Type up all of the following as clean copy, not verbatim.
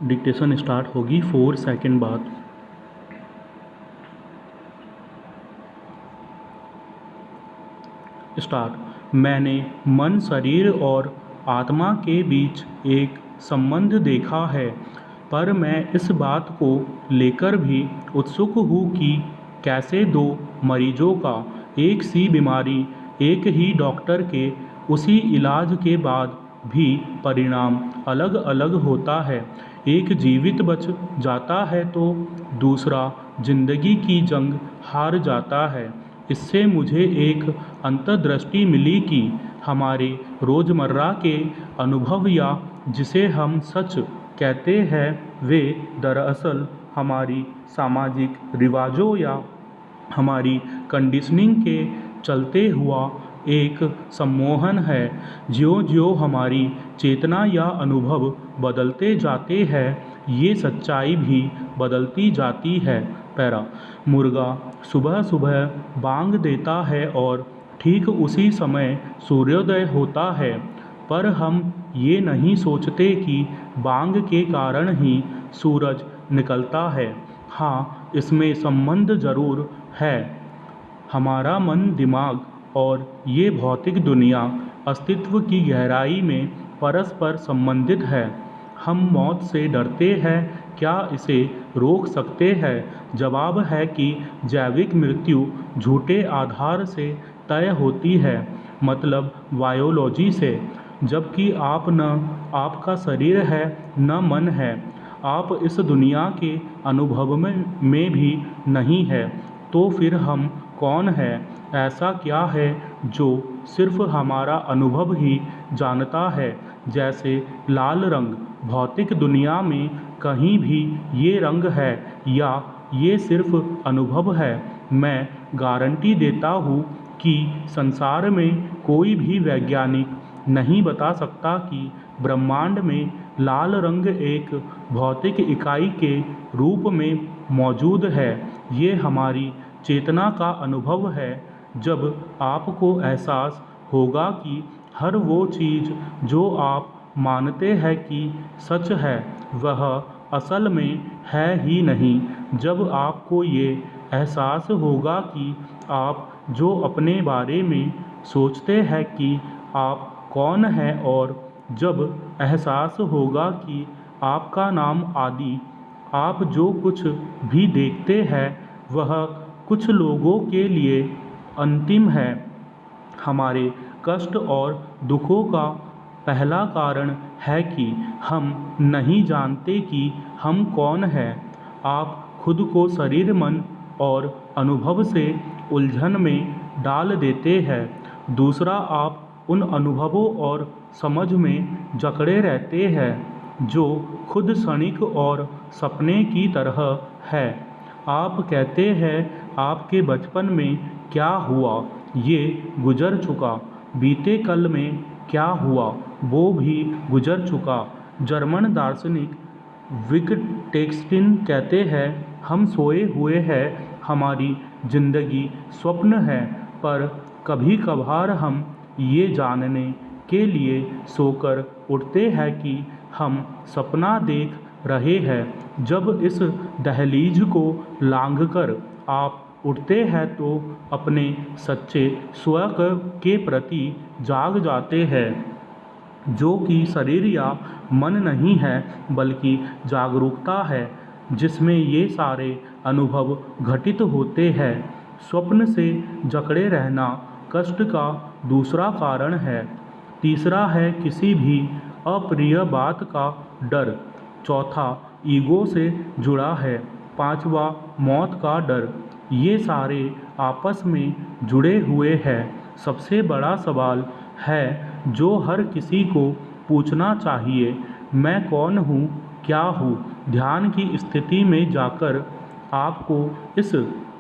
Dictation start होगी 4 second बाद। Start. मैंने मन, शरीर और आत्मा के बीच एक संबंध देखा है, पर मैं इस बात को लेकर भी उत्सुक हूँ कि कैसे दो मरीजों का एक सी बीमारी, एक ही डॉक्टर के उसी इलाज के बाद भी परिणाम अलग अलग होता है। एक जीवित बच जाता है तो दूसरा जिंदगी की जंग हार जाता है। इससे मुझे एक अंतर्दृष्टि मिली कि हमारे रोज़मर्रा के अनुभव या जिसे हम सच कहते हैं वे दरअसल हमारी सामाजिक रिवाजों या हमारी कंडीशनिंग के चलते हुआ एक सम्मोहन है। ज्यों ज्यों हमारी चेतना या अनुभव बदलते जाते हैं, ये सच्चाई भी बदलती जाती है। पैरा। मुर्गा सुबह सुबह बांग देता है और ठीक उसी समय सूर्योदय होता है, पर हम ये नहीं सोचते कि बांग के कारण ही सूरज निकलता है। हाँ, इसमें संबंध जरूर है। हमारा मन, दिमाग और ये भौतिक दुनिया अस्तित्व की गहराई में परस्पर संबंधित है। हम मौत से डरते हैं, क्या इसे रोक सकते हैं? जवाब है कि जैविक मृत्यु झूठे आधार से तय होती है, मतलब बायोलॉजी से। जबकि आप न आपका शरीर है न मन है, आप इस दुनिया के अनुभव में भी नहीं है, तो फिर हम कौन है? ऐसा क्या है जो सिर्फ हमारा अनुभव ही जानता है? जैसे लाल रंग भौतिक दुनिया में कहीं भी ये रंग है या ये सिर्फ अनुभव है? मैं गारंटी देता हूँ कि संसार में कोई भी वैज्ञानिक नहीं बता सकता कि ब्रह्मांड में लाल रंग एक भौतिक इकाई के रूप में मौजूद है। ये हमारी चेतना का अनुभव है। जब आपको एहसास होगा कि हर वो चीज़ जो आप मानते हैं कि सच है, वह असल में है ही नहीं। जब आपको ये एहसास होगा कि आप जो अपने बारे में सोचते हैं कि आप कौन हैं, और जब एहसास होगा कि आपका नाम आदि, आप जो कुछ भी देखते हैं वह कुछ लोगों के लिए अंतिम है। हमारे कष्ट और दुखों का पहला कारण है कि हम नहीं जानते कि हम कौन हैं। आप खुद को शरीर, मन और अनुभव से उलझन में डाल देते हैं। दूसरा, आप उन अनुभवों और समझ में जकड़े रहते हैं जो खुद क्षणिक और सपने की तरह है। आप कहते हैं आपके बचपन में क्या हुआ ये गुजर चुका, बीते कल में क्या हुआ वो भी गुजर चुका। जर्मन दार्शनिक विटगेन्स्टाइन कहते हैं हम सोए हुए हैं, हमारी जिंदगी स्वप्न है, पर कभी कभार हम ये जानने के लिए सोकर उठते हैं कि हम सपना देख रहे हैं। जब इस दहलीज को लांघकर आप उठते हैं तो अपने सच्चे स्व के प्रति जाग जाते हैं, जो कि शरीर या मन नहीं है, बल्कि जागरूकता है जिसमें ये सारे अनुभव घटित होते हैं। स्वप्न से जकड़े रहना कष्ट का दूसरा कारण है। तीसरा है किसी भी अप्रिय बात का डर। चौथा ईगो से जुड़ा है। पांचवा मौत का डर। ये सारे आपस में जुड़े हुए हैं। सबसे बड़ा सवाल है जो हर किसी को पूछना चाहिए, मैं कौन हूँ, क्या हूँ? ध्यान की स्थिति में जाकर आपको इस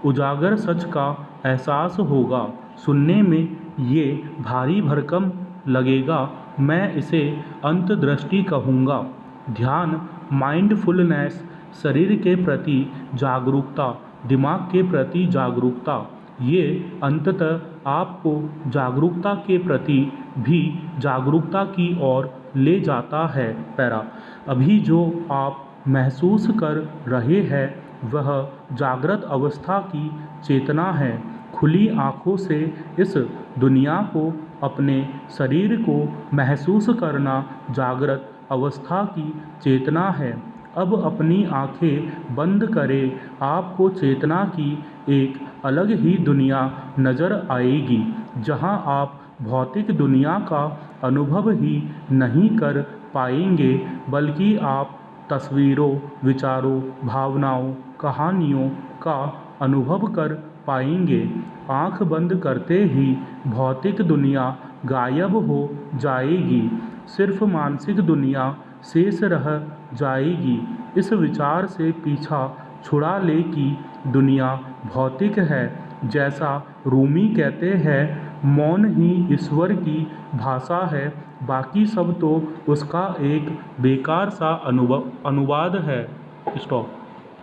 उजागर सच का एहसास होगा। सुनने में ये भारी भरकम लगेगा, मैं इसे अंतर्दृष्टि कहूँगा। ध्यान, माइंडफुलनेस, शरीर के प्रति जागरूकता, दिमाग के प्रति जागरूकता, ये अंततः आपको जागरूकता के प्रति भी जागरूकता की ओर ले जाता है। पैरा। अभी जो आप महसूस कर रहे हैं वह जागृत अवस्था की चेतना है। खुली आँखों से इस दुनिया को, अपने शरीर को महसूस करना जागृत अवस्था की चेतना है। अब अपनी आँखें बंद करें, आपको चेतना की एक अलग ही दुनिया नज़र आएगी, जहाँ आप भौतिक दुनिया का अनुभव ही नहीं कर पाएंगे, बल्कि आप तस्वीरों, विचारों, भावनाओं, कहानियों का अनुभव कर पाएंगे। आँख बंद करते ही भौतिक दुनिया गायब हो जाएगी, सिर्फ मानसिक दुनिया शेष रह जाएगी। इस विचार से पीछा छुड़ा ले कि दुनिया भौतिक है। जैसा रूमी कहते हैं, मौन ही ईश्वर की भाषा है, बाकी सब तो उसका एक बेकार सा अनुवाद है। स्टॉप।